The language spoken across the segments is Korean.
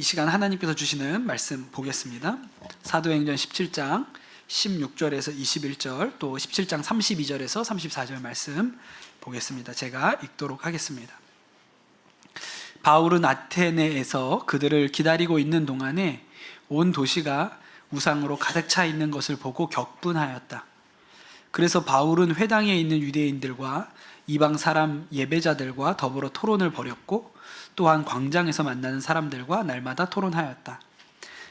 이 시간 하나님께서 주시는 말씀 보겠습니다. 사도행전 17장 16절에서 21절, 또 17장 32절에서 34절 말씀 보겠습니다. 제가 읽도록 하겠습니다. 바울은 아테네에서 그들을 기다리고 있는 동안에 온 도시가 우상으로 가득 차 있는 것을 보고 격분하였다. 그래서 바울은 회당에 있는 유대인들과 이방 사람 예배자들과 더불어 토론을 벌였고, 또한 광장에서 만나는 사람들과 날마다 토론하였다.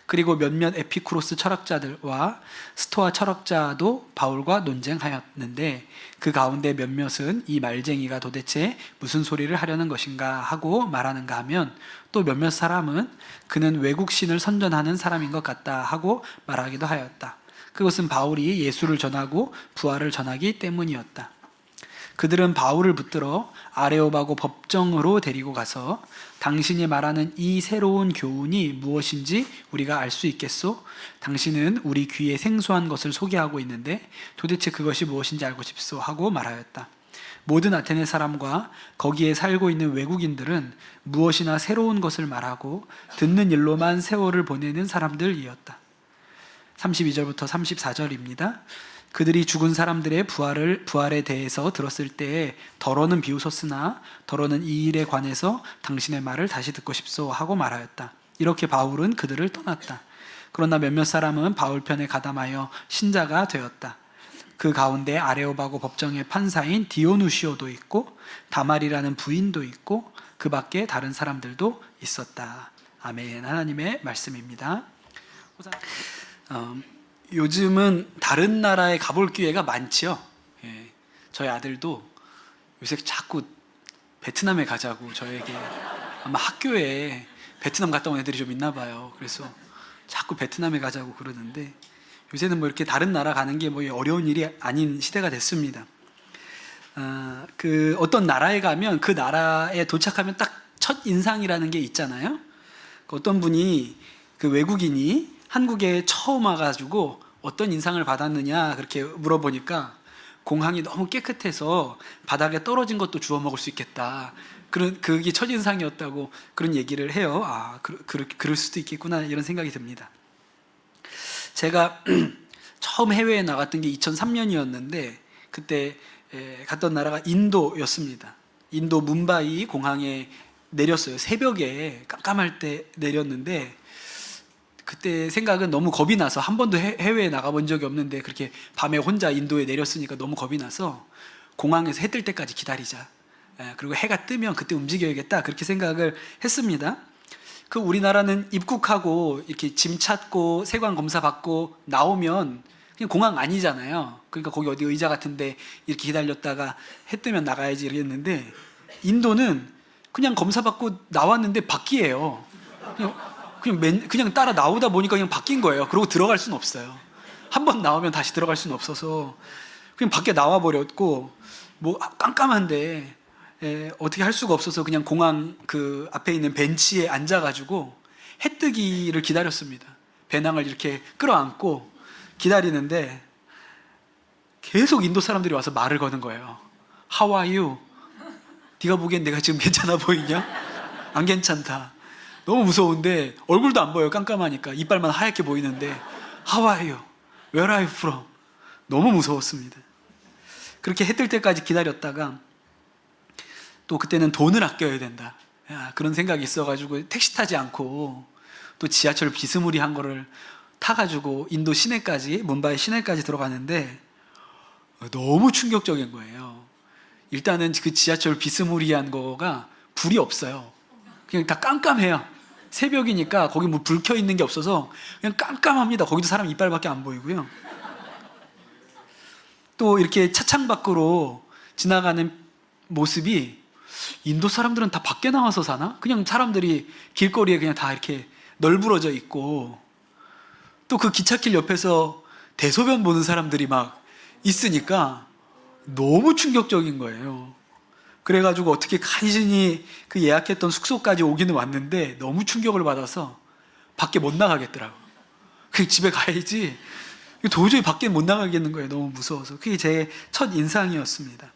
그리고 몇몇 에피쿠로스 철학자들과 스토아 철학자도 바울과 논쟁하였는데, 그 가운데 몇몇은 이 말쟁이가 도대체 무슨 소리를 하려는 것인가 하고 말하는가 하면, 또 몇몇 사람은 그는 외국 신을 선전하는 사람인 것 같다 하고 말하기도 하였다. 그것은 바울이 예수를 전하고 부활을 전하기 때문이었다. 그들은 바울을 붙들어 아레오바고 법정으로 데리고 가서 당신이 말하는 이 새로운 교훈이 무엇인지 우리가 알 수 있겠소? 당신은 우리 귀에 생소한 것을 소개하고 있는데 도대체 그것이 무엇인지 알고 싶소? 하고 말하였다. 모든 아테네 사람과 거기에 살고 있는 외국인들은 무엇이나 새로운 것을 말하고 듣는 일로만 세월을 보내는 사람들이었다. 32절부터 34절입니다. 그들이 죽은 사람들의 부활에 대해서 들었을 때에 더러는 비웃었으나 더러는 이 일에 관해서 당신의 말을 다시 듣고 싶소 하고 말하였다. 이렇게 바울은 그들을 떠났다. 그러나 몇몇 사람은 바울 편에 가담하여 신자가 되었다. 그 가운데 아레오바고 법정의 판사인 디오누시오도 있고 다말이라는 부인도 있고 그 밖에 다른 사람들도 있었다. 아멘. 하나님의 말씀입니다. 요즘은 다른 나라에 가볼 기회가 많지요. 예, 저희 아들도 요새 자꾸 베트남에 가자고 저에게, 아마 학교에 베트남 갔다 온 애들이 좀 있나 봐요. 그래서 자꾸 베트남에 가자고 그러는데, 요새는 뭐 이렇게 다른 나라 가는 게 뭐 어려운 일이 아닌 시대가 됐습니다. 어떤 나라에 가면 그 나라에 도착하면 딱 첫 인상이라는 게 있잖아요. 어떤 분이, 그 외국인이 한국에 처음 와가지고 어떤 인상을 받았느냐 그렇게 물어보니까 공항이 너무 깨끗해서 바닥에 떨어진 것도 주워 먹을 수 있겠다, 그게 첫인상이었다고 그런 얘기를 해요. 그럴 수도 있겠구나 이런 생각이 듭니다. 제가 처음 해외에 나갔던 게 2003년이었는데 그때 갔던 나라가 인도였습니다. 인도 뭄바이 공항에 내렸어요. 새벽에 깜깜할 때 내렸는데, 그때 생각은 너무 겁이 나서, 한 번도 해외에 나가본 적이 없는데 그렇게 밤에 혼자 인도에 내렸으니까 너무 겁이 나서 공항에서 해 뜰 때까지 기다리자, 그리고 해가 뜨면 그때 움직여야겠다, 그렇게 생각을 했습니다. 우리나라는 입국하고 이렇게 짐 찾고 세관 검사 받고 나오면 그냥 공항 아니잖아요. 그러니까 거기 어디 의자 같은데 이렇게 기다렸다가 해 뜨면 나가야지 이랬는데, 인도는 그냥 검사 받고 나왔는데 바퀴예요. 그냥 따라 나오다 보니까 그냥 바뀐 거예요. 그러고 들어갈 수는 없어요. 한 번 나오면 다시 들어갈 수는 없어서 그냥 밖에 나와 버렸고, 뭐 깜깜한데 어떻게 할 수가 없어서 그냥 공항 그 앞에 있는 벤치에 앉아가지고 해뜨기를 기다렸습니다. 배낭을 이렇게 끌어안고 기다리는데 계속 인도 사람들이 와서 말을 거는 거예요. How are you? 네가 보기엔 내가 지금 괜찮아 보이냐? 안 괜찮다. 너무 무서운데 얼굴도 안 보여요. 깜깜하니까 이빨만 하얗게 보이는데 How are you? Where are you from? 너무 무서웠습니다. 그렇게 해 뜰 때까지 기다렸다가, 또 그때는 돈을 아껴야 된다, 그런 생각이 있어가지고 택시 타지 않고 또 지하철 비스무리한 거를 타가지고 인도 시내까지, 뭄바이 시내까지 들어가는데 너무 충격적인 거예요. 일단은 그 지하철 비스무리한 거가 불이 없어요. 그냥 다 깜깜해요. 새벽이니까 거기 뭐 불 켜 있는 게 없어서 그냥 깜깜합니다. 거기도 사람 이빨밖에 안 보이고요. 또 이렇게 차창 밖으로 지나가는 모습이, 인도 사람들은 다 밖에 나와서 사나? 그냥 사람들이 길거리에 그냥 다 이렇게 널브러져 있고, 또 그 기찻길 옆에서 대소변 보는 사람들이 막 있으니까 너무 충격적인 거예요. 그래가지고 어떻게 간신히 그 예약했던 숙소까지 오기는 왔는데 너무 충격을 받아서 밖에 못 나가겠더라고요. 그냥 집에 가야지, 도저히 밖에 못 나가겠는 거예요. 너무 무서워서. 그게 제 첫 인상이었습니다.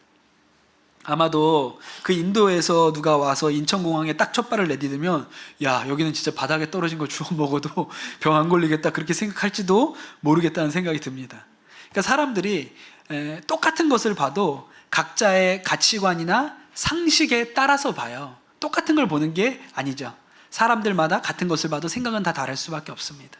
아마도 그 인도에서 누가 와서 인천공항에 딱 첫 발을 내디디면 야, 여기는 진짜 바닥에 떨어진 걸 주워 먹어도 병 안 걸리겠다, 그렇게 생각할지도 모르겠다는 생각이 듭니다. 그러니까 사람들이 똑같은 것을 봐도 각자의 가치관이나 상식에 따라서 봐요. 똑같은 걸 보는 게 아니죠. 사람들마다 같은 것을 봐도 생각은 다 다를 수밖에 없습니다.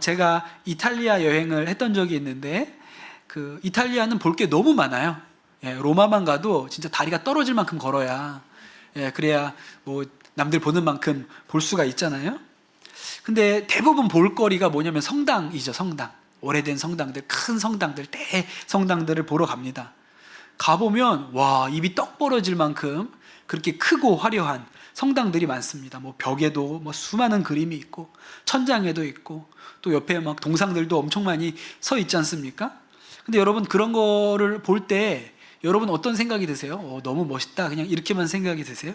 제가 이탈리아 여행을 했던 적이 있는데, 그 이탈리아는 볼 게 너무 많아요. 로마만 가도 진짜 다리가 떨어질 만큼 걸어야, 그래야 뭐 남들 보는 만큼 볼 수가 있잖아요. 근데 대부분 볼거리가 뭐냐면 성당이죠. 성당. 오래된 성당들, 큰 성당들, 대성당들을 보러 갑니다. 가보면 와, 입이 떡 벌어질 만큼 그렇게 크고 화려한 성당들이 많습니다. 뭐 벽에도 뭐 수많은 그림이 있고 천장에도 있고 또 옆에 막 동상들도 엄청 많이 서 있지 않습니까? 근데 여러분, 그런 거를 볼 때 여러분 어떤 생각이 드세요? 너무 멋있다, 그냥 이렇게만 생각이 드세요?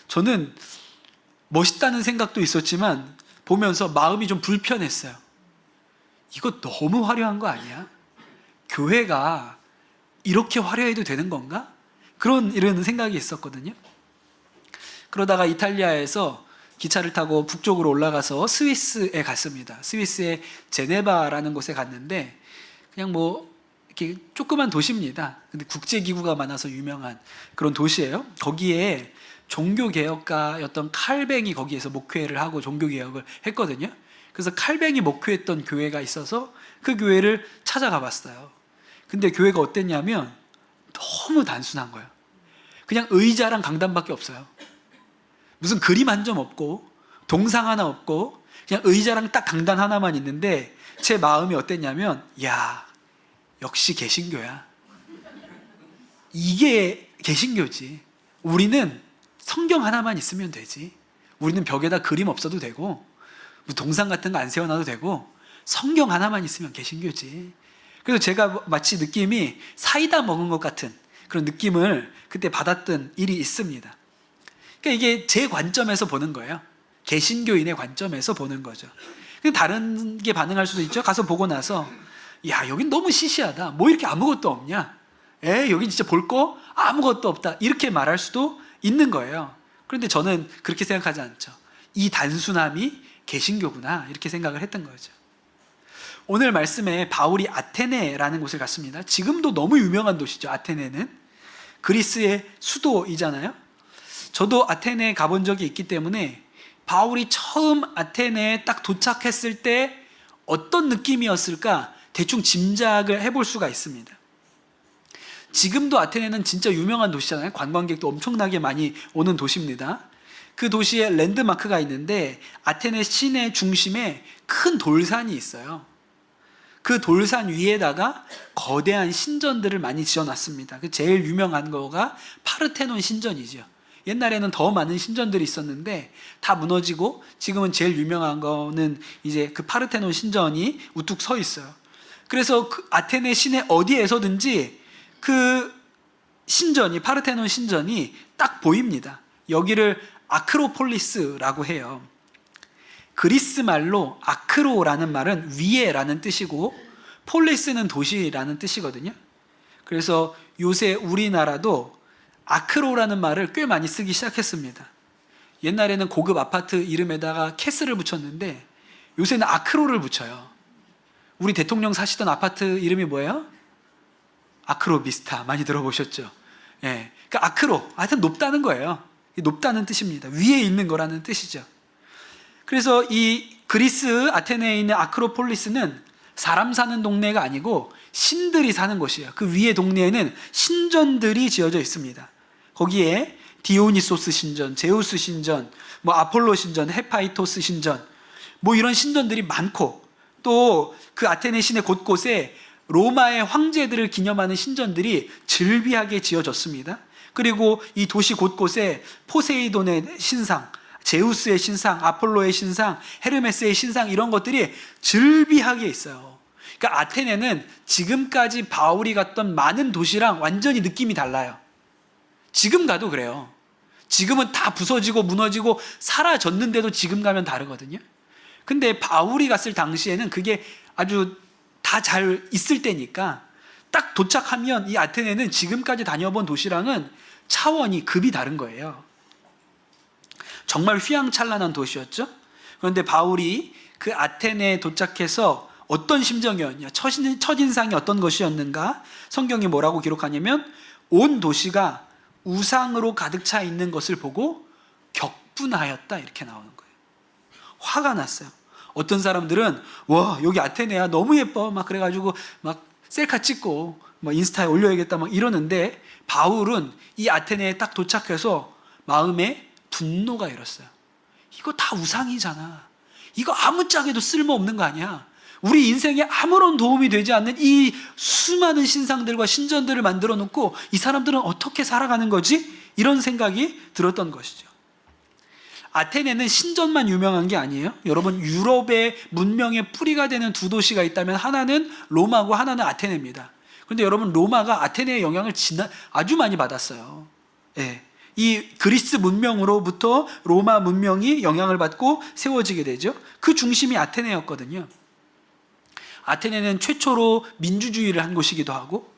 저는 멋있다는 생각도 있었지만 보면서 마음이 좀 불편했어요. 이거 너무 화려한 거 아니야? 교회가 이렇게 화려해도 되는 건가? 이런 생각이 있었거든요. 그러다가 이탈리아에서 기차를 타고 북쪽으로 올라가서 스위스에 갔습니다. 스위스의 제네바라는 곳에 갔는데, 그냥 뭐 이렇게 조그만 도시입니다. 근데 국제기구가 많아서 유명한 그런 도시예요. 거기에 종교개혁가였던 칼뱅이 거기에서 목회를 하고 종교개혁을 했거든요. 그래서 칼뱅이 목회했던 교회가 있어서 그 교회를 찾아가 봤어요. 근데 교회가 어땠냐면 너무 단순한 거예요. 그냥 의자랑 강단밖에 없어요. 무슨 그림 한 점 없고 동상 하나 없고 그냥 의자랑 딱 강단 하나만 있는데, 제 마음이 어땠냐면, 야, 역시 개신교야. 이게 개신교지. 우리는 성경 하나만 있으면 되지. 우리는 벽에다 그림 없어도 되고 뭐 동상 같은 거 안 세워놔도 되고 성경 하나만 있으면 개신교지. 그래서 제가 마치 느낌이 사이다 먹은 것 같은 그런 느낌을 그때 받았던 일이 있습니다. 그러니까 이게 제 관점에서 보는 거예요. 개신교인의 관점에서 보는 거죠. 근데 다른 게 반응할 수도 있죠. 가서 보고 나서 야, 여긴 너무 시시하다. 뭐 이렇게 아무것도 없냐? 여긴 진짜 볼 거 아무것도 없다. 이렇게 말할 수도 있는 거예요. 그런데 저는 그렇게 생각하지 않죠. 이 단순함이 개신교구나, 이렇게 생각을 했던 거죠. 오늘 말씀에 바울이 아테네라는 곳을 갔습니다. 지금도 너무 유명한 도시죠. 아테네는 그리스의 수도이잖아요. 저도 아테네에 가본 적이 있기 때문에 바울이 처음 아테네에 딱 도착했을 때 어떤 느낌이었을까 대충 짐작을 해볼 수가 있습니다. 지금도 아테네는 진짜 유명한 도시잖아요. 관광객도 엄청나게 많이 오는 도시입니다. 그 도시에 랜드마크가 있는데 아테네 시내 중심에 큰 돌산이 있어요. 그 돌산 위에다가 거대한 신전들을 많이 지어놨습니다. 그 제일 유명한 거가 파르테논 신전이죠. 옛날에는 더 많은 신전들이 있었는데 다 무너지고 지금은 제일 유명한 거는 이제 그 파르테논 신전이 우뚝 서 있어요. 그래서 그 아테네 시내 어디에서든지 그 신전이, 파르테논 신전이 딱 보입니다. 여기를 아크로폴리스라고 해요. 그리스 말로 아크로라는 말은 위에라는 뜻이고 폴리스는 도시라는 뜻이거든요. 그래서 요새 우리나라도 아크로라는 말을 꽤 많이 쓰기 시작했습니다. 옛날에는 고급 아파트 이름에다가 캐슬을 붙였는데 요새는 아크로를 붙여요. 우리 대통령 사시던 아파트 이름이 뭐예요? 아크로비스타, 많이 들어보셨죠? 그러니까 아크로, 하여튼 높다는 거예요. 높다는 뜻입니다. 위에 있는 거라는 뜻이죠. 그래서 이 그리스 아테네에 있는 아크로폴리스는 사람 사는 동네가 아니고 신들이 사는 곳이에요. 그 위에 동네에는 신전들이 지어져 있습니다. 거기에 디오니소스 신전, 제우스 신전, 뭐 아폴로 신전, 헤파이토스 신전, 뭐 이런 신전들이 많고, 또 그 아테네 시내 곳곳에 로마의 황제들을 기념하는 신전들이 즐비하게 지어졌습니다. 그리고 이 도시 곳곳에 포세이돈의 신상, 제우스의 신상, 아폴로의 신상, 헤르메스의 신상, 이런 것들이 즐비하게 있어요. 그러니까 아테네는 지금까지 바울이 갔던 많은 도시랑 완전히 느낌이 달라요. 지금 가도 그래요. 지금은 다 부서지고 무너지고 사라졌는데도 지금 가면 다르거든요. 근데 바울이 갔을 당시에는 그게 아주 다 잘 있을 때니까 딱 도착하면 이 아테네는 지금까지 다녀본 도시랑은 차원이 급이 다른 거예요. 정말 휘황찬란한 도시였죠. 그런데 바울이 그 아테네에 도착해서 어떤 심정이었냐, 첫인상이 어떤 것이었는가, 성경이 뭐라고 기록하냐면 온 도시가 우상으로 가득 차 있는 것을 보고 격분하였다, 이렇게 나오는 거예요. 화가 났어요. 어떤 사람들은 와, 여기 아테네야, 너무 예뻐, 막 그래가지고 막 셀카 찍고 막 인스타에 올려야겠다 막 이러는데, 바울은 이 아테네에 딱 도착해서 마음에 분노가 일었어요. 이거 다 우상이잖아. 이거 아무짝에도 쓸모없는 거 아니야. 우리 인생에 아무런 도움이 되지 않는 이 수많은 신상들과 신전들을 만들어 놓고 이 사람들은 어떻게 살아가는 거지? 이런 생각이 들었던 것이죠. 아테네는 신전만 유명한 게 아니에요. 여러분, 유럽의 문명의 뿌리가 되는 두 도시가 있다면 하나는 로마고 하나는 아테네입니다. 그런데 여러분, 로마가 아테네의 영향을 아주 많이 받았어요. 예. 이 그리스 문명으로부터 로마 문명이 영향을 받고 세워지게 되죠. 그 중심이 아테네였거든요. 아테네는 최초로 민주주의를 한 곳이기도 하고,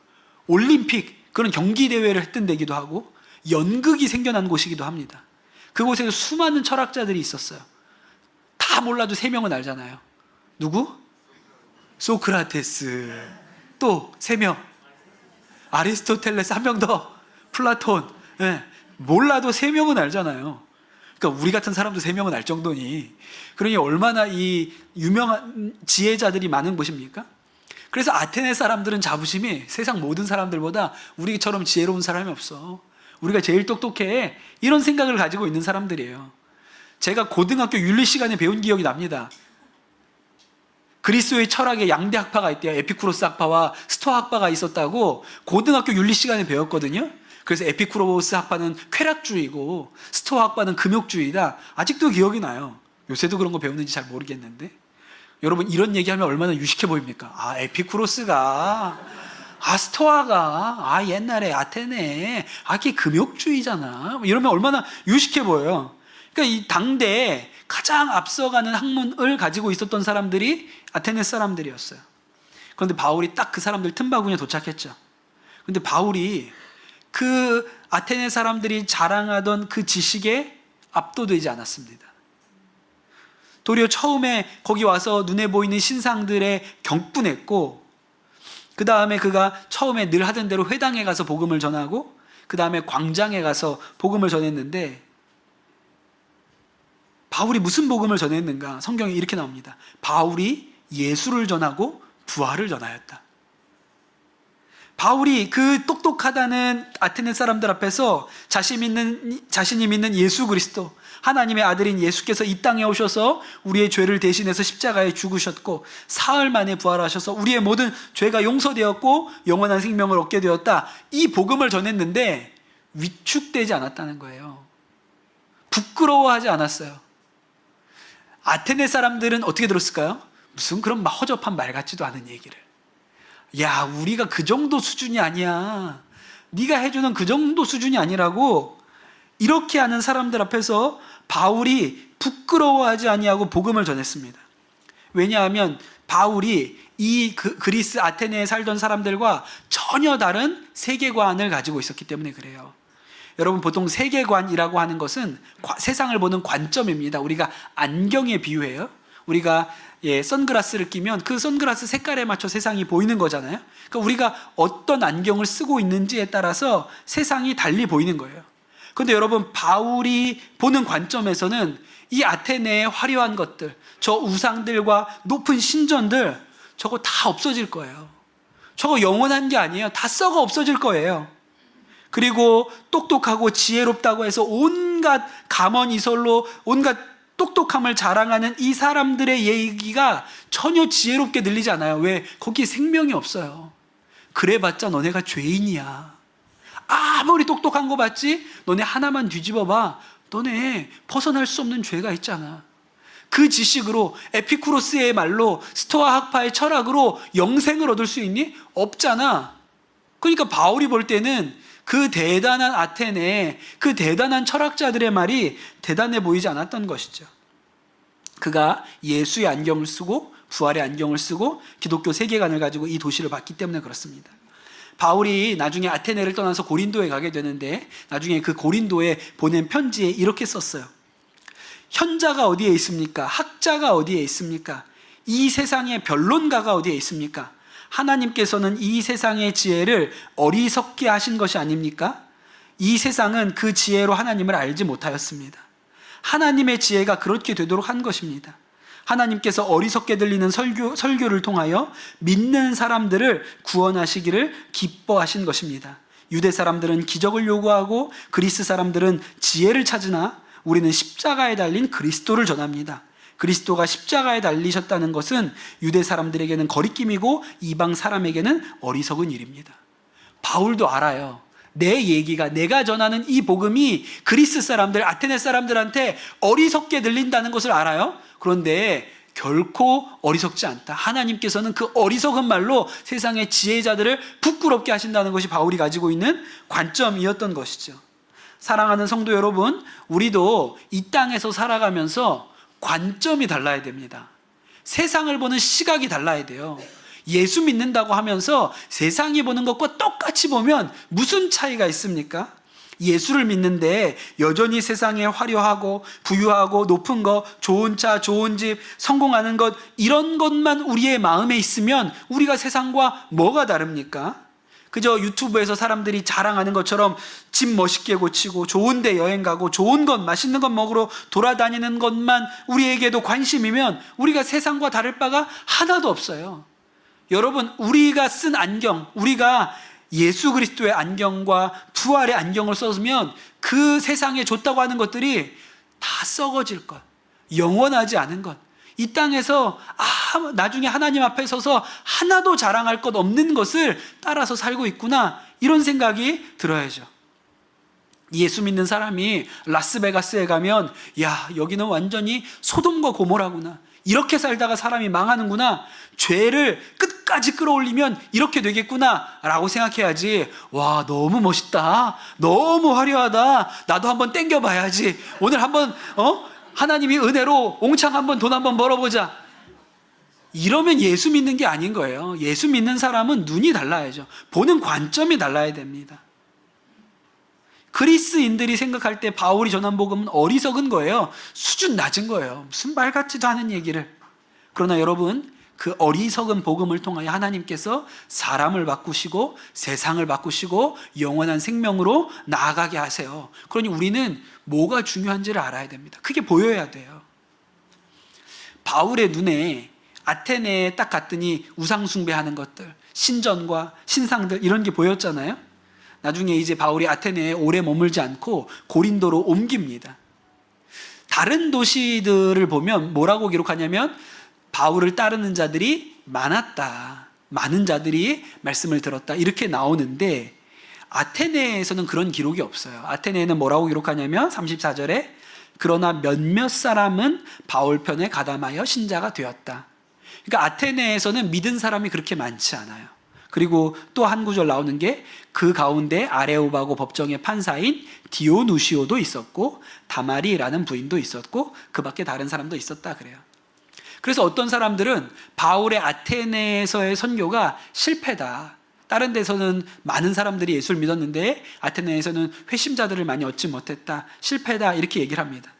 올림픽, 그런 경기대회를 했던 데기도 하고, 연극이 생겨난 곳이기도 합니다. 그곳에서 수많은 철학자들이 있었어요. 다 몰라도 3명은 알잖아요. 누구? 소크라테스. 또 3명. 아리스토텔레스, 1명 더. 플라톤. 네. 몰라도 3명은 알잖아요. 그러니까 우리 같은 사람도 3명은 알 정도니, 그러니 얼마나 이 유명한 지혜자들이 많은 곳입니까? 그래서 아테네 사람들은 자부심이 세상 모든 사람들보다 우리처럼 지혜로운 사람이 없어, 우리가 제일 똑똑해, 이런 생각을 가지고 있는 사람들이에요. 제가 고등학교 윤리 시간에 배운 기억이 납니다. 그리스의 철학의 양대 학파가 있대요. 에피쿠로스 학파와 스토아 학파가 있었다고 고등학교 윤리 시간에 배웠거든요. 그래서 에피쿠로스 학파는 쾌락주의고 스토아 학파는 금욕주의다. 아직도 기억이 나요. 요새도 그런 거 배우는지 잘 모르겠는데, 여러분, 이런 얘기하면 얼마나 유식해 보입니까? 아, 에피쿠로스가, 아, 스토아가, 아, 옛날에 아테네, 아, 그게 금욕주의잖아, 이러면 얼마나 유식해 보여요. 그러니까 이 당대에 가장 앞서가는 학문을 가지고 있었던 사람들이 아테네 사람들이었어요. 그런데 바울이 딱 그 사람들 틈바구니에 도착했죠. 그런데 바울이 그 아테네 사람들이 자랑하던 그 지식에 압도되지 않았습니다. 도리어 처음에 거기 와서 눈에 보이는 신상들에 격분했고, 그 다음에 그가 처음에 늘 하던 대로 회당에 가서 복음을 전하고, 그 다음에 광장에 가서 복음을 전했는데, 바울이 무슨 복음을 전했는가? 성경에 이렇게 나옵니다. 바울이 예수를 전하고 부활을 전하였다. 바울이 그 똑똑하다는 아테네 사람들 앞에서 자신이 믿는 예수 그리스도, 하나님의 아들인 예수께서 이 땅에 오셔서 우리의 죄를 대신해서 십자가에 죽으셨고 사흘 만에 부활하셔서 우리의 모든 죄가 용서되었고 영원한 생명을 얻게 되었다, 이 복음을 전했는데 위축되지 않았다는 거예요. 부끄러워하지 않았어요. 아테네 사람들은 어떻게 들었을까요? 무슨 그런 허접한 말 같지도 않은 얘기를, 야, 우리가 그 정도 수준이 아니야, 네가 해주는 그 정도 수준이 아니라고, 이렇게 하는 사람들 앞에서 바울이 부끄러워하지 아니하고 복음을 전했습니다. 왜냐하면 바울이 이 그리스 아테네에 살던 사람들과 전혀 다른 세계관을 가지고 있었기 때문에 그래요. 여러분, 보통 세계관이라고 하는 것은 세상을 보는 관점입니다. 우리가 안경에 비유해요. 우리가 선글라스를 끼면 그 선글라스 색깔에 맞춰 세상이 보이는 거잖아요. 그러니까 우리가 어떤 안경을 쓰고 있는지에 따라서 세상이 달리 보이는 거예요. 그런데 여러분, 바울이 보는 관점에서는 이 아테네의 화려한 것들, 저 우상들과 높은 신전들, 저거 다 없어질 거예요. 저거 영원한 게 아니에요. 다 썩어 없어질 거예요. 그리고 똑똑하고 지혜롭다고 해서 온갖 가먼이설로 온갖 똑똑함을 자랑하는 이 사람들의 얘기가 전혀 지혜롭게 들리지 않아요. 왜? 거기에 생명이 없어요. 그래봤자 너네가 죄인이야. 아무리 똑똑한 거 봤지? 너네 하나만 뒤집어봐, 너네 벗어날 수 없는 죄가 있잖아. 그 지식으로, 에피쿠로스의 말로, 스토아 학파의 철학으로 영생을 얻을 수 있니? 없잖아. 그러니까 바울이 볼 때는 그 대단한 아테네, 그 대단한 철학자들의 말이 대단해 보이지 않았던 것이죠. 그가 예수의 안경을 쓰고 부활의 안경을 쓰고 기독교 세계관을 가지고 이 도시를 봤기 때문에 그렇습니다. 바울이 나중에 아테네를 떠나서 고린도에 가게 되는데 나중에 그 고린도에 보낸 편지에 이렇게 썼어요. 현자가 어디에 있습니까? 학자가 어디에 있습니까? 이 세상의 변론가가 어디에 있습니까? 하나님께서는 이 세상의 지혜를 어리석게 하신 것이 아닙니까? 이 세상은 그 지혜로 하나님을 알지 못하였습니다. 하나님의 지혜가 그렇게 되도록 한 것입니다. 하나님께서 어리석게 들리는 설교를 통하여 믿는 사람들을 구원하시기를 기뻐하신 것입니다. 유대 사람들은 기적을 요구하고 그리스 사람들은 지혜를 찾으나 우리는 십자가에 달린 그리스도를 전합니다. 그리스도가 십자가에 달리셨다는 것은 유대 사람들에게는 거리낌이고 이방 사람에게는 어리석은 일입니다. 바울도 알아요. 내 얘기가, 내가 전하는 이 복음이 그리스 사람들, 아테네 사람들한테 어리석게 들린다는 것을 알아요. 그런데 결코 어리석지 않다. 하나님께서는 그 어리석은 말로 세상의 지혜자들을 부끄럽게 하신다는 것이 바울이 가지고 있는 관점이었던 것이죠. 사랑하는 성도 여러분, 우리도 이 땅에서 살아가면서 관점이 달라야 됩니다. 세상을 보는 시각이 달라야 돼요. 예수 믿는다고 하면서 세상이 보는 것과 똑같이 보면 무슨 차이가 있습니까? 예수를 믿는데 여전히 세상에 화려하고 부유하고 높은 것, 좋은 차, 좋은 집, 성공하는 것, 이런 것만 우리의 마음에 있으면 우리가 세상과 뭐가 다릅니까? 그저 유튜브에서 사람들이 자랑하는 것처럼 집 멋있게 고치고 좋은 데 여행 가고 좋은 것, 맛있는 것 먹으러 돌아다니는 것만 우리에게도 관심이면 우리가 세상과 다를 바가 하나도 없어요. 여러분, 우리가 쓴 안경, 우리가 예수 그리스도의 안경과 부활의 안경을 썼으면 그 세상에 좋다고 하는 것들이 다 썩어질 것, 영원하지 않은 것, 이 땅에서 나중에 하나님 앞에 서서 하나도 자랑할 것 없는 것을 따라서 살고 있구나, 이런 생각이 들어야죠. 예수 믿는 사람이 라스베가스에 가면 야, 여기는 완전히 소돔과 고모라구나, 이렇게 살다가 사람이 망하는구나, 죄를 끝까지 끌어올리면 이렇게 되겠구나 라고 생각해야지, 와, 너무 멋있다, 너무 화려하다, 나도 한번 땡겨봐야지, 오늘 한번 하나님이 은혜로 옹창 한번 돈 한번 벌어보자, 이러면 예수 믿는 게 아닌 거예요. 예수 믿는 사람은 눈이 달라야죠. 보는 관점이 달라야 됩니다. 그리스인들이 생각할 때 바울이 전한 복음은 어리석은 거예요. 수준 낮은 거예요. 무슨 말 같지도 않은 얘기를. 그러나 여러분, 그 어리석은 복음을 통하여 하나님께서 사람을 바꾸시고 세상을 바꾸시고 영원한 생명으로 나아가게 하세요. 그러니 우리는 뭐가 중요한지를 알아야 됩니다. 그게 보여야 돼요. 바울의 눈에 아테네에 딱 갔더니 우상 숭배하는 것들, 신전과 신상들, 이런 게 보였잖아요. 나중에 이제 바울이 아테네에 오래 머물지 않고 고린도로 옮깁니다. 다른 도시들을 보면 뭐라고 기록하냐면 바울을 따르는 자들이 많았다, 많은 자들이 말씀을 들었다, 이렇게 나오는데 아테네에서는 그런 기록이 없어요. 아테네에는 뭐라고 기록하냐면 34절에 그러나 몇몇 사람은 바울 편에 가담하여 신자가 되었다. 그러니까 아테네에서는 믿은 사람이 그렇게 많지 않아요. 그리고 또 한 구절 나오는 게 그 가운데 아레오바고 법정의 판사인 디오누시오도 있었고 다마리라는 부인도 있었고 그 밖에 다른 사람도 있었다 그래요. 그래서 어떤 사람들은 바울의 아테네에서의 선교가 실패다, 다른 데서는 많은 사람들이 예수를 믿었는데 아테네에서는 회심자들을 많이 얻지 못했다, 실패다, 이렇게 얘기를 합니다.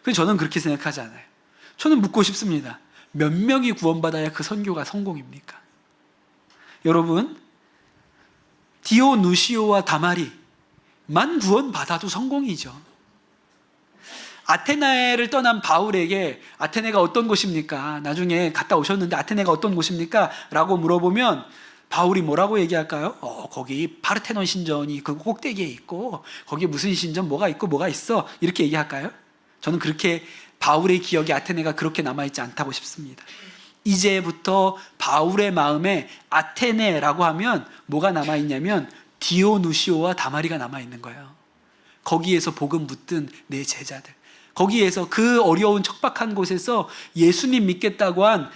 그래서 저는 그렇게 생각하지 않아요. 저는 묻고 싶습니다. 몇 명이 구원받아야 그 선교가 성공입니까? 여러분, 디오누시오와 다마리만 구원받아도 성공이죠. 아테네를 떠난 바울에게 아테네가 어떤 곳입니까? 나중에 갔다 오셨는데 아테네가 어떤 곳입니까? 라고 물어보면 바울이 뭐라고 얘기할까요? 거기 파르테논 신전이 그 꼭대기에 있고 거기 무슨 신전 뭐가 있고 뭐가 있어, 이렇게 얘기할까요? 저는 그렇게 바울의 기억에 아테네가 그렇게 남아있지 않다고 싶습니다. 이제부터 바울의 마음에 아테네라고 하면 뭐가 남아있냐면 디오누시오와 다마리가 남아있는 거예요. 거기에서 복음 붙든 내 제자들, 거기에서 그 어려운 척박한 곳에서 예수님 믿겠다고 한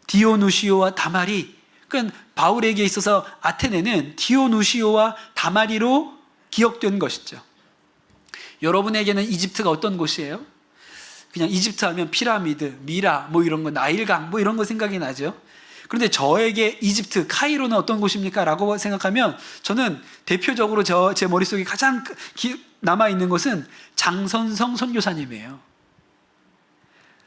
디오누시오와 다마리, 그러니까 바울에게 있어서 아테네는 디오누시오와 다마리로 기억된 것이죠. 여러분에게는 이집트가 어떤 곳이에요? 그냥 이집트 하면 피라미드, 미라, 뭐 이런 거, 나일강 뭐 이런 거 생각이 나죠. 그런데 저에게 이집트, 카이로는 어떤 곳입니까? 라고 생각하면 저는 대표적으로 제 머릿속에 가장 남아있는 것은 장선성 선교사님이에요.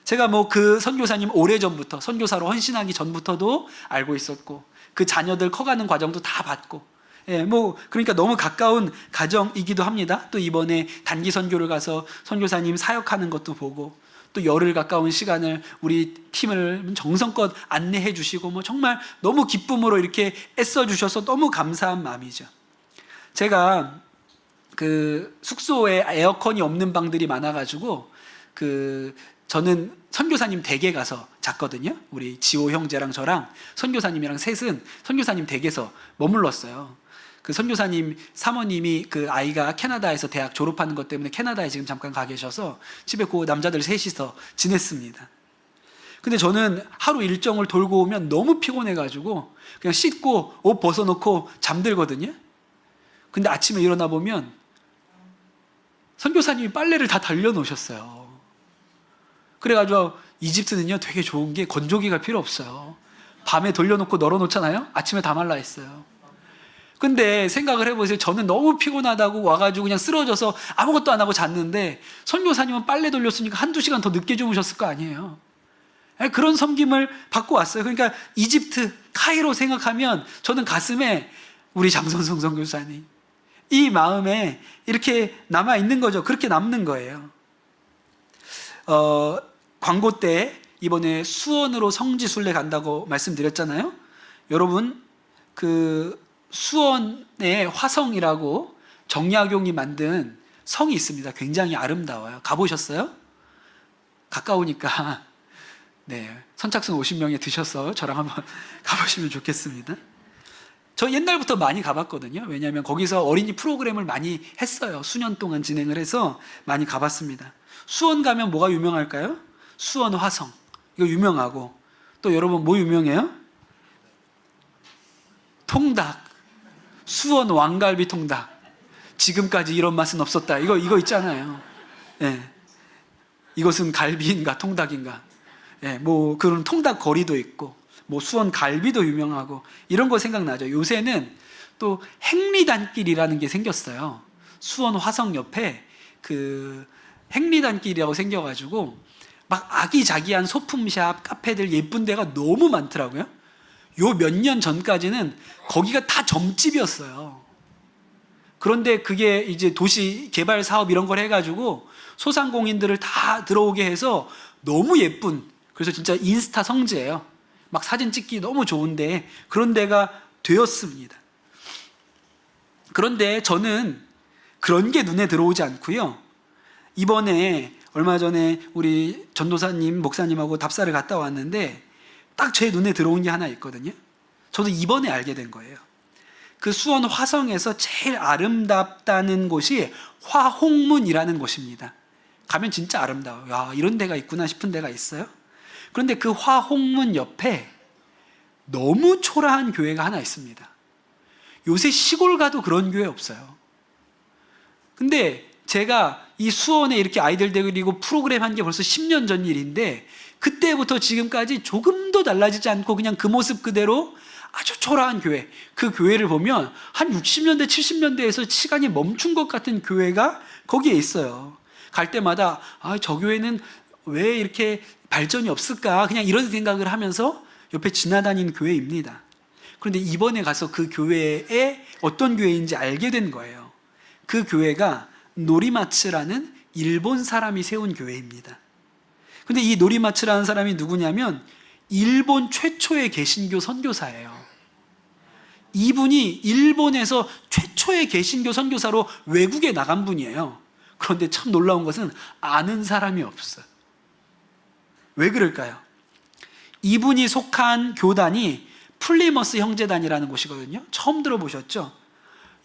제가 뭐 그 선교사님 오래전부터, 선교사로 헌신하기 전부터도 알고 있었고, 그 자녀들 커가는 과정도 다 봤고, 예, 뭐, 그러니까 너무 가까운 가정이기도 합니다. 또 이번에 단기 선교를 가서 선교사님 사역하는 것도 보고, 또 열흘 가까운 시간을 우리 팀을 정성껏 안내해 주시고, 뭐 정말 너무 기쁨으로 이렇게 애써 주셔서 너무 감사한 마음이죠. 제가 그 숙소에 에어컨이 없는 방들이 많아가지고, 저는 선교사님 댁에 가서 잤거든요. 우리 지호 형제랑 저랑 선교사님이랑 셋은 선교사님 댁에서 머물렀어요. 그 선교사님 사모님이 그 아이가 캐나다에서 대학 졸업하는 것 때문에 캐나다에 지금 잠깐 가 계셔서 집에 그 남자들 셋이서 지냈습니다. 근데 저는 하루 일정을 돌고 오면 너무 피곤해가지고 그냥 씻고 옷 벗어놓고 잠들거든요. 근데 아침에 일어나 보면 선교사님이 빨래를 다 달려놓으셨어요. 그래가지고 이집트는요 되게 좋은 게 건조기가 필요 없어요. 밤에 돌려놓고 널어놓잖아요. 아침에 다 말라 있어요. 근데 생각을 해보세요. 저는 너무 피곤하다고 와가지고 그냥 쓰러져서 아무것도 안 하고 잤는데 선교사님은 빨래 돌렸으니까 한두 시간 더 늦게 주무셨을 거 아니에요. 그런 섬김을 받고 왔어요. 그러니까 이집트, 카이로 생각하면 저는 가슴에 우리 장선성 선교사님 이 마음에 이렇게 남아있는 거죠. 그렇게 남는 거예요. 광고 때 이번에 수원으로 성지순례 간다고 말씀드렸잖아요. 여러분 그 수원에 화성이라고 정약용이 만든 성이 있습니다. 굉장히 아름다워요. 가보셨어요? 가까우니까 네, 선착순 50명에 드셔서 저랑 한번 가보시면 좋겠습니다. 저 옛날부터 많이 가봤거든요. 왜냐하면 거기서 어린이 프로그램을 많이 했어요. 수년 동안 진행을 해서 많이 가봤습니다. 수원 가면 뭐가 유명할까요? 수원 화성 이거 유명하고, 또 여러분 뭐 유명해요? 통닭, 수원 왕갈비 통닭. 지금까지 이런 맛은 없었다. 이거 있잖아요. 예. 이것은 갈비인가 통닭인가. 예, 뭐 그런 통닭 거리도 있고, 뭐 수원 갈비도 유명하고 이런 거 생각나죠. 요새는 또 행리단길이라는 게 생겼어요. 수원 화성 옆에 그 행리단길이라고 생겨가지고 막 아기자기한 소품샵, 카페들 예쁜 데가 너무 많더라고요. 요 몇 년 전까지는 거기가 다 점집이었어요. 그런데 그게 이제 도시 개발 사업 이런 걸 해가지고 소상공인들을 다 들어오게 해서 너무 예쁜, 그래서 진짜 인스타 성지예요. 막 사진 찍기 너무 좋은데 그런 데가 되었습니다. 그런데 저는 그런 게 눈에 들어오지 않고요. 이번에 얼마 전에 우리 전도사님, 목사님하고 답사를 갔다 왔는데 딱 제 눈에 들어온 게 하나 있거든요. 저도 이번에 알게 된 거예요. 그 수원 화성에서 제일 아름답다는 곳이 화홍문이라는 곳입니다. 가면 진짜 아름다워요. 야, 이런 데가 있구나 싶은 데가 있어요. 그런데 그 화홍문 옆에 너무 초라한 교회가 하나 있습니다. 요새 시골 가도 그런 교회 없어요. 근데 제가 이 수원에 이렇게 아이들 데리고 프로그램 한 게 벌써 10년 전 일인데 그때부터 지금까지 조금도 달라지지 않고 그냥 그 모습 그대로 아주 초라한 교회, 그 교회를 보면 한 60년대, 70년대에서 시간이 멈춘 것 같은 교회가 거기에 있어요. 갈 때마다 저 교회는 왜 이렇게 발전이 없을까? 그냥 이런 생각을 하면서 옆에 지나다니는 교회입니다. 그런데 이번에 가서 그 교회에 어떤 교회인지 알게 된 거예요. 그 교회가 노리마츠라는 일본 사람이 세운 교회입니다. 근데 이 노리마츠라는 사람이 누구냐면 일본 최초의 개신교 선교사예요. 이분이 일본에서 최초의 개신교 선교사로 외국에 나간 분이에요. 그런데 참 놀라운 것은 아는 사람이 없어요. 왜 그럴까요? 이분이 속한 교단이 플리머스 형제단이라는 곳이거든요. 처음 들어보셨죠?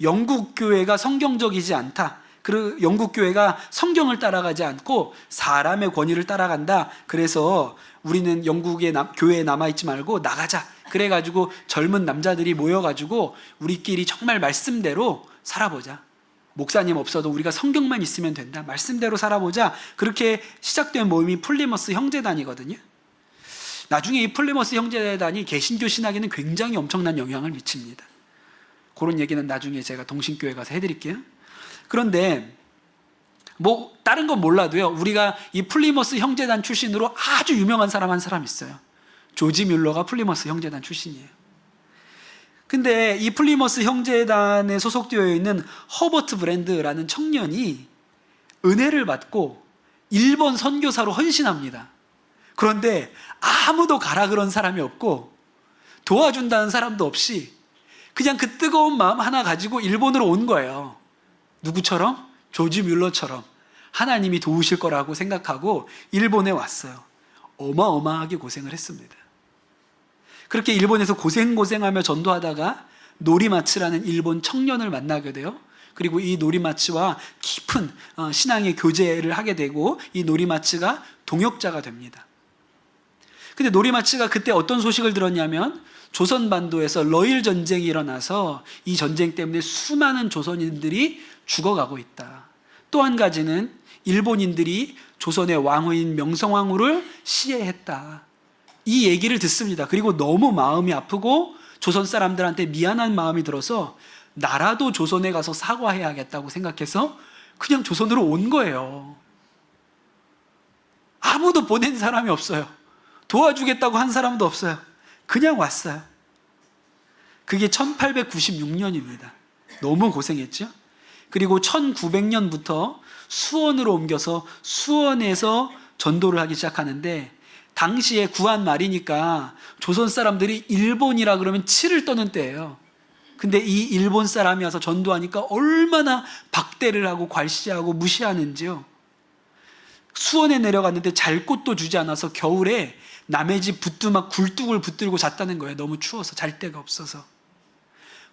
영국 교회가 성경적이지 않다. 그 영국 교회가 성경을 따라가지 않고 사람의 권위를 따라간다. 그래서 우리는 영국의 교회에 남아있지 말고 나가자. 그래가지고 젊은 남자들이 모여가지고 우리끼리 정말 말씀대로 살아보자. 목사님 없어도 우리가 성경만 있으면 된다. 말씀대로 살아보자. 그렇게 시작된 모임이 플리머스 형제단이거든요. 나중에 이 플리머스 형제단이 개신교 신학에는 굉장히 엄청난 영향을 미칩니다. 그런 얘기는 나중에 제가 동신교회 가서 해드릴게요. 그런데 뭐 다른 건 몰라도요, 우리가 이 플리머스 형제단 출신으로 아주 유명한 사람 한 사람 있어요. 조지 뮬러가 플리머스 형제단 출신이에요. 근데 이 플리머스 형제단에 소속되어 있는 허버트 브랜드라는 청년이 은혜를 받고 일본 선교사로 헌신합니다. 그런데 아무도 가라 그런 사람이 없고 도와준다는 사람도 없이 그냥 그 뜨거운 마음 하나 가지고 일본으로 온 거예요. 누구처럼? 조지 뮬러처럼 하나님이 도우실 거라고 생각하고 일본에 왔어요. 어마어마하게 고생을 했습니다. 그렇게 일본에서 고생하며 전도하다가 노리마츠라는 일본 청년을 만나게 돼요. 그리고 이 노리마츠와 깊은 신앙의 교제를 하게 되고 이 노리마츠가 동역자가 됩니다. 근데 노리마츠가 그때 어떤 소식을 들었냐면 조선반도에서 러일 전쟁이 일어나서 이 전쟁 때문에 수많은 조선인들이 죽어가고 있다. 또 한 가지는 일본인들이 조선의 왕후인 명성황후를 시해했다. 이 얘기를 듣습니다. 그리고 너무 마음이 아프고 조선 사람들한테 미안한 마음이 들어서 나라도 조선에 가서 사과해야겠다고 생각해서 그냥 조선으로 온 거예요. 아무도 보낸 사람이 없어요. 도와주겠다고 한 사람도 없어요. 그냥 왔어요. 그게 1896년입니다. 너무 고생했죠? 그리고 1900년부터 수원으로 옮겨서 수원에서 전도를 하기 시작하는데, 당시에 구한 말이니까 조선 사람들이 일본이라 그러면 치를 떠는 때예요. 근데 이 일본 사람이 와서 전도하니까 얼마나 박대를 하고 괄시하고 무시하는지요. 수원에 내려갔는데 잘 곳도 주지 않아서 겨울에 남의 집 부뚜막 굴뚝을 붙들고 잤다는 거예요. 너무 추워서 잘 데가 없어서.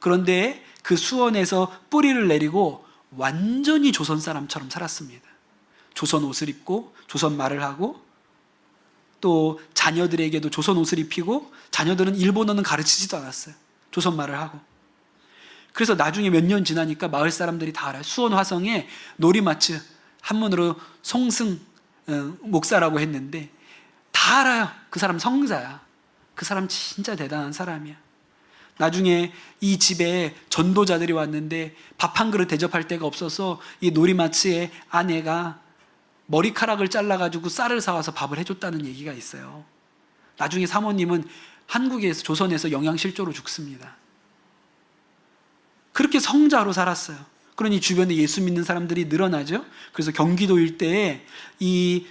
그런데 그 수원에서 뿌리를 내리고 완전히 조선 사람처럼 살았습니다. 조선 옷을 입고 조선 말을 하고 또 자녀들에게도 조선 옷을 입히고, 자녀들은 일본어는 가르치지도 않았어요. 조선 말을 하고. 그래서 나중에 몇 년 지나니까 마을 사람들이 다 알아요. 수원 화성에 노리마츠, 한문으로 송승 목사라고 했는데 다 알아요. 그 사람 성자야. 그 사람 진짜 대단한 사람이야. 나중에 이 집에 전도자들이 왔는데 밥 한 그릇 대접할 데가 없어서 이 노리마츠의 아내가 머리카락을 잘라가지고 쌀을 사와서 밥을 해줬다는 얘기가 있어요. 나중에 사모님은 한국에서, 조선에서 영양실조로 죽습니다. 그렇게 성자로 살았어요. 그러니 주변에 예수 믿는 사람들이 늘어나죠. 그래서 경기도 일대에 이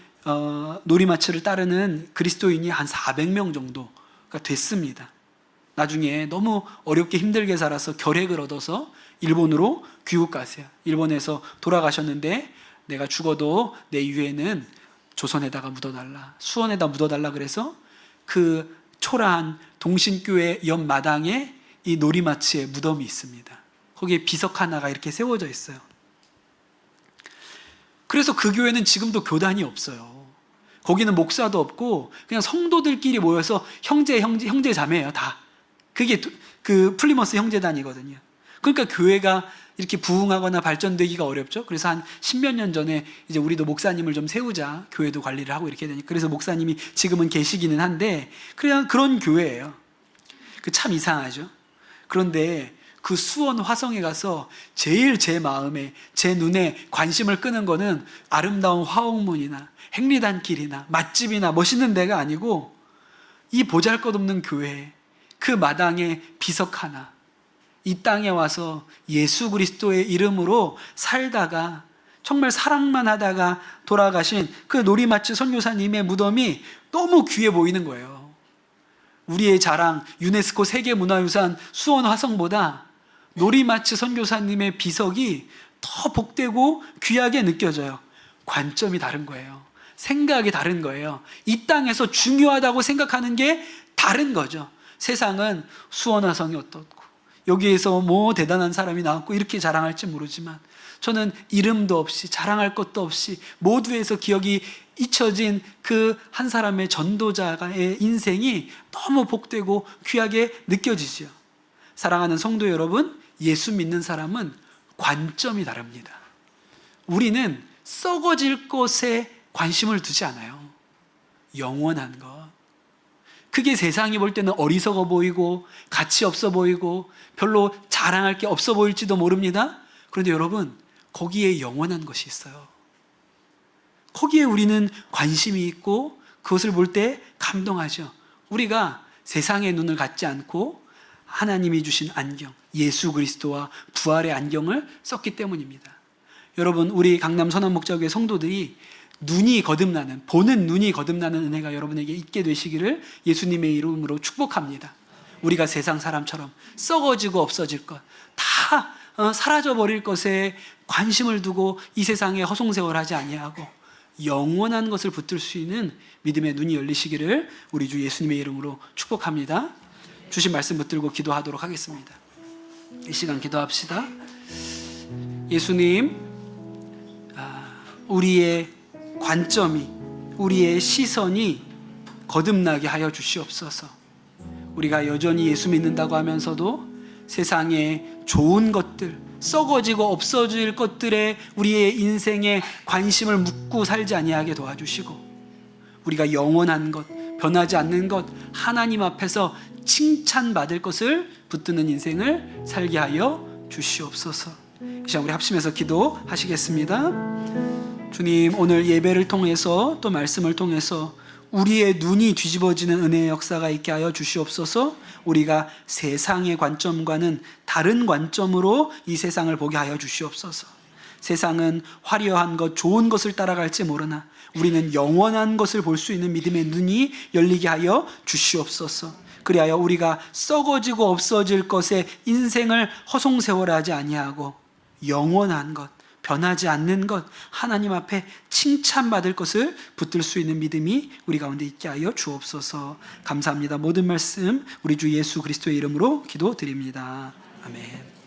노리마츠를 따르는 그리스도인이 한 400명 정도가 됐습니다. 나중에 너무 어렵게 힘들게 살아서 결핵을 얻어서 일본으로 귀국 가세요. 일본에서 돌아가셨는데 내가 죽어도 내 유해는 조선에다가 묻어달라, 수원에다 묻어달라 그래서 그 초라한 동신교회 옆마당에 이 노리마츠의 무덤이 있습니다. 거기에 비석 하나가 이렇게 세워져 있어요. 그래서 그 교회는 지금도 교단이 없어요. 거기는 목사도 없고 그냥 성도들끼리 모여서 형제 자매예요, 다. 그게 그 플리머스 형제단이거든요. 그러니까 교회가 이렇게 부흥하거나 발전되기가 어렵죠. 그래서 한 10몇 년 전에 이제 우리도 목사님을 좀 세우자, 교회도 관리를 하고 이렇게 되니까. 그래서 목사님이 지금은 계시기는 한데 그냥 그런 교회예요. 그 참 이상하죠. 그런데 그 수원 화성에 가서 제일 제 마음에, 제 눈에 관심을 끄는 거는 아름다운 화옥문이나 행리단길이나 맛집이나 멋있는 데가 아니고 이 보잘것없는 교회, 그 마당에 비석 하나, 이 땅에 와서 예수 그리스도의 이름으로 살다가 정말 사랑만 하다가 돌아가신 그 노리마츠 선교사님의 무덤이 너무 귀해 보이는 거예요. 우리의 자랑 유네스코 세계문화유산 수원 화성보다 노리마츠 선교사님의 비석이 더 복되고 귀하게 느껴져요. 관점이 다른 거예요. 생각이 다른 거예요. 이 땅에서 중요하다고 생각하는 게 다른 거죠. 세상은 수원 화성이 어떻고 여기에서 뭐 대단한 사람이 나왔고 이렇게 자랑할지 모르지만, 저는 이름도 없이 자랑할 것도 없이 모두에서 기억이 잊혀진 그 한 사람의 전도자의 인생이 너무 복되고 귀하게 느껴지죠. 사랑하는 성도 여러분, 예수 믿는 사람은 관점이 다릅니다. 우리는 썩어질 것에 관심을 두지 않아요. 영원한 것, 그게 세상이 볼 때는 어리석어 보이고 가치 없어 보이고 별로 자랑할 게 없어 보일지도 모릅니다. 그런데 여러분, 거기에 영원한 것이 있어요. 거기에 우리는 관심이 있고 그것을 볼 때 감동하죠. 우리가 세상의 눈을 갖지 않고 하나님이 주신 안경, 예수 그리스도와 부활의 안경을 썼기 때문입니다. 여러분, 우리 강남 선한목자교회 성도들이 눈이 거듭나는, 보는 눈이 거듭나는 은혜가 여러분에게 있게 되시기를 예수님의 이름으로 축복합니다. 우리가 세상 사람처럼 썩어지고 없어질 것, 다 사라져버릴 것에 관심을 두고 이 세상에 허송세월하지 아니하고 영원한 것을 붙들 수 있는 믿음의 눈이 열리시기를 우리 주 예수님의 이름으로 축복합니다. 주신 말씀 붙들고 기도하도록 하겠습니다. 이 시간 기도합시다. 예수님, 우리의 관점이, 우리의 시선이 거듭나게 하여 주시옵소서. 우리가 여전히 예수 믿는다고 하면서도 세상의 좋은 것들, 썩어지고 없어질 것들에 우리의 인생에 관심을 묻고 살지 아니하게 도와주시고, 우리가 영원한 것, 변하지 않는 것, 하나님 앞에서 칭찬받을 것을 붙드는 인생을 살게 하여 주시옵소서. 이 시간 우리 합심해서 기도하시겠습니다. 주님, 오늘 예배를 통해서 또 말씀을 통해서 우리의 눈이 뒤집어지는 은혜의 역사가 있게 하여 주시옵소서. 우리가 세상의 관점과는 다른 관점으로 이 세상을 보게 하여 주시옵소서. 세상은 화려한 것, 좋은 것을 따라갈지 모르나 우리는 영원한 것을 볼 수 있는 믿음의 눈이 열리게 하여 주시옵소서. 그리하여 우리가 썩어지고 없어질 것에 인생을 허송세월하지 아니하고 영원한 것, 변하지 않는 것, 하나님 앞에 칭찬받을 것을 붙들 수 있는 믿음이 우리 가운데 있게 하여 주옵소서. 감사합니다. 모든 말씀 우리 주 예수 그리스도의 이름으로 기도드립니다. 아멘.